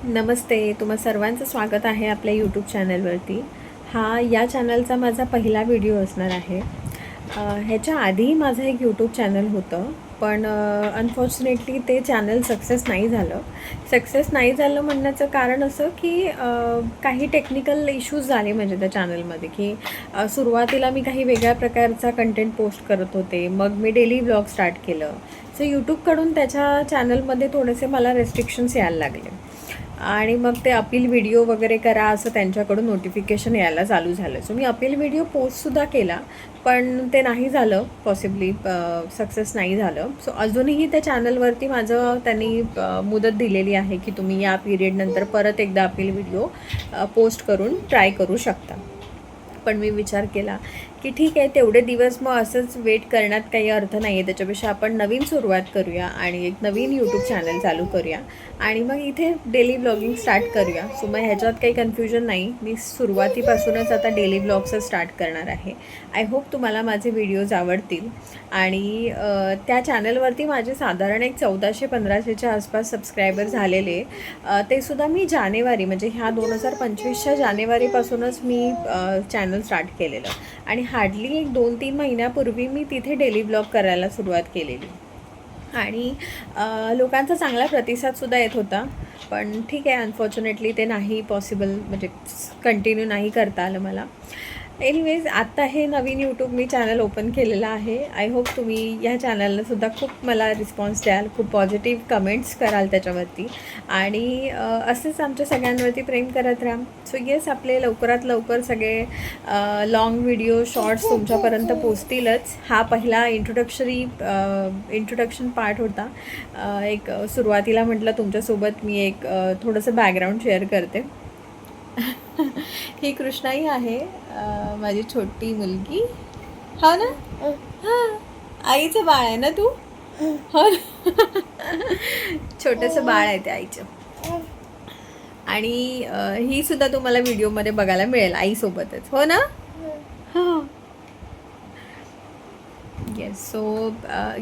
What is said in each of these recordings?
नमस्ते, तुम्हा सर्वांचं स्वागत आहे आपल्या यूट्यूब चॅनलवरती. या चॅनलचा माझा पहिला व्हिडिओ असणार आहे. ह्याच्या आधी माझं एक यूट्यूब चॅनल होतं, पण अनफॉर्च्युनेटली ते चॅनल सक्सेस नाही झालं. म्हणण्याचं कारण असं की काही टेक्निकल इश्यूज झाले म्हणजे त्या चॅनलमध्ये, की सुरुवातीला मी काही वेगळ्या प्रकारचा कंटेंट पोस्ट करत होते. मग मी डेली व्लॉग स्टार्ट केलं. सो यूट्यूबकडून त्याच्या चॅनलमध्ये थोडेसे मला रेस्ट्रिक्शन्स यायला लागले आणि मग ते अपील व्हिडिओ वगैरे करा असं त्यांच्याकडून नोटिफिकेशन यायला चालू झालं. सो मी अपील व्हिडिओ पोस्टसुद्धा केला, पण ते नाही झालं, पॉसिबली सक्सेस नाही झालं. सो अजूनही त्या चॅनलवरती माझं त्यांनी मुदत दिलेली आहे की तुम्ही या पिरियडनंतर परत एकदा अपील व्हिडिओ पोस्ट करून ट्राय करू शकता. पण मी विचार केला की ठीक आहे, तेवढे दिवस मग असंच वेट करण्यात काही अर्थ नाही आहे. त्याच्यापेक्षा आपण नवीन सुरुवात करूया आणि एक नवीन यूट्यूब चॅनल चालू करूया आणि मग इथे डेली व्लॉगिंग स्टार्ट करूया. सो मग ह्याच्यात काही कन्फ्युजन नाही, मी सुरुवातीपासूनच आता डेली व्लॉग्स स्टार्ट करणार आहे. आय होप तुम्हाला माझे व्हिडिओज आवडतील. आणि त्या चॅनलवरती माझे साधारण एक 1400-1500च्या आसपास सबस्क्रायबर झालेले. ते सुद्धा मी जानेवारी म्हणजे ह्या 2025च्या जानेवारीपासूनच मी चॅनल स्टार्ट केलेलं आणि हार्डली एक 2-3 महिन्यापूर्वी मी तिथे डेली व्लॉग करायला सुरुवात केलेली आणि लोकांचा चांगला प्रतिसादसुद्धा येत होता. पण ठीक आहे, अनफॉर्च्युनेटली ते नाही पॉसिबल, म्हणजे कंटिन्यू नाही करता आलं मला. एनिवेज, आत्ता हे नवीन यूट्यूब मी चॅनल ओपन केलेलं आहे. आय होप तुम्ही या चॅनललासुद्धा खूप मला रिस्पॉन्स द्याल, खूप पॉझिटिव्ह कमेंट्स कराल त्याच्यावरती आणि असंच आमच्या सगळ्यांवरती प्रेम करत राहा. सो येस, आपले लवकरात लवकर सगळे लॉंग व्हिडिओ शॉर्ट्स तुमच्यापर्यंत पोचतीलच. हा पहिला इंट्रोडक्शन पार्ट होता. एक सुरुवातीला म्हटलं तुमच्यासोबत मी एक थोडंसं बॅकग्राऊंड शेअर करते. ही कृष्णाई आहे, माझी छोटी मुलगी. हो ना? हां, आईचं बाळ आहे ना तू? हो ना? छोटंसं बाळ आहे ते आईचं. आणि ही सुद्धा तुम्हाला व्हिडिओमध्ये बघायला मिळेल आईसोबतच. हो ना? हां. येस. सो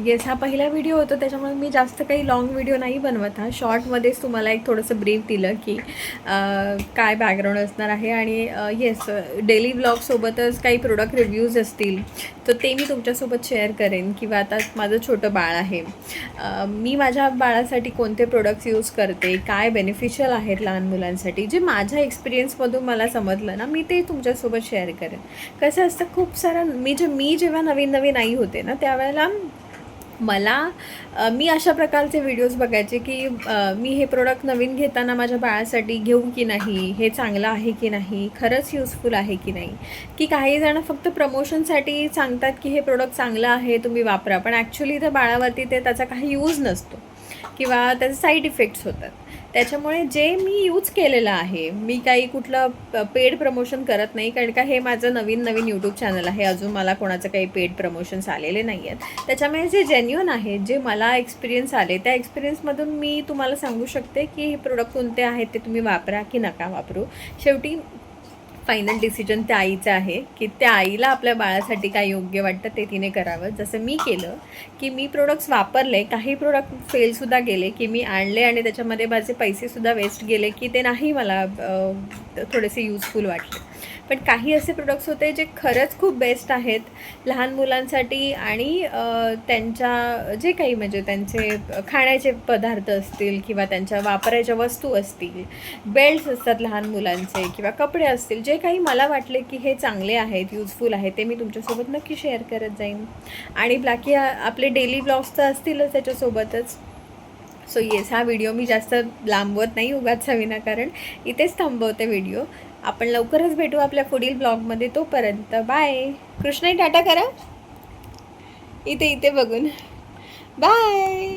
येस, हा पहिला व्हिडिओ होता, त्याच्यामुळे मी जास्त काही लाँग व्हिडिओ नाही बनवत. शॉर्टमध्येच तुम्हाला एक थोडंसं ब्रीफ दिलं की काय बॅकग्राऊंड असणार आहे. आणि येस, डेली व्लॉगसोबतच काही प्रोडक्ट रिव्ह्यूज असतील तर ते मी तुमच्यासोबत शेअर करेन. किंवा आता माझं छोटं बाळ आहे, मी माझ्या बाळासाठी कोणते प्रोडक्ट्स यूज करते, काय बेनिफिशियल आहेत लहान मुलांसाठी, जे माझ्या एक्सपिरियन्समधून मला समजलं ना, मी ते तुमच्यासोबत शेअर करेन. कसं असतं, खूप सारं मी जेव्हा नवीन आई होते ना, त्यावेळेला मी अशा प्रकारचे व्हिडिओज बघायचे की मी हे प्रोडक्ट नवीन घेताना माझ्या बाळासाठी घेऊ की नाही, हे चांगलं आहे की नाही, खरंच युजफुल आहे की नाही. की काही जण फक्त प्रमोशनसाठी सांगतात की हे प्रोडक्ट चांगलं आहे, तुम्ही वापरा, पण ॲक्च्युली त्या बाळावरती त्याचा काही यूज नसतो किंवा त्याचे साईड इफेक्ट्स होतात. त्याच्यामुळे जे मी यूज केलेलं आहे, मी काही कुठलं पेड प्रमोशन करत नाही, कारण का हे माझं नवीन यूट्यूब चॅनल आहे. अजून मला कोणाचं काही पेड प्रमोशन्स आलेले नाही आहेत. त्याच्यामुळे जे जेन्युइन आहे, जे मला एक्सपिरियन्स आले, त्या एक्सपिरियन्समधून मी तुम्हाला सांगू शकते की हे प्रोडक्ट कोणते आहेत, ते तुम्ही वापरा की नका वापरू. शेवटी फायनल डिसिजन त्या आईचं आहे की त्या आईला आपल्या बाळासाठी काय योग्य वाटतं ते तिने करावं. जसं मी केलं की मी प्रोडक्ट्स वापरले, काही प्रोडक्ट फेलसुद्धा गेले, की मी आणले आणि त्याच्यामध्ये माझे पैसेसुद्धा वेस्ट गेले, की ते नाही मला थोडेसे यूजफुल वाटले. पण काही असे प्रोडक्ट्स होते जे खरंच खूप बेस्ट आहेत लहान मुलांसाठी. आणि त्यांच्या जे काही म्हणजे त्यांचे खाण्याचे पदार्थ असतील किंवा त्यांच्या वापरायच्या वस्तू असतील, बेल्ट्स असतात लहान मुलांचे किंवा कपडे असतील, जे काही मला वाटले की हे चांगले आहेत, युजफुल आहेत, ते मी तुमच्यासोबत नक्की शेअर करत जाईन. आणि बाकी आपले डेली ब्लॉग्स तर असतीलच त्याच्यासोबतच. सो येस, हा व्हिडिओ मी जास्त लांबवत नाही उगाच विनाकारण, इथेच थांबवते व्हिडिओ. आपण लवकरच भेटू आपल्या पुढील ब्लॉगमध्ये. तोपर्यंत बाय. कृष्णाई टाटा करा इथे बघून. बाय.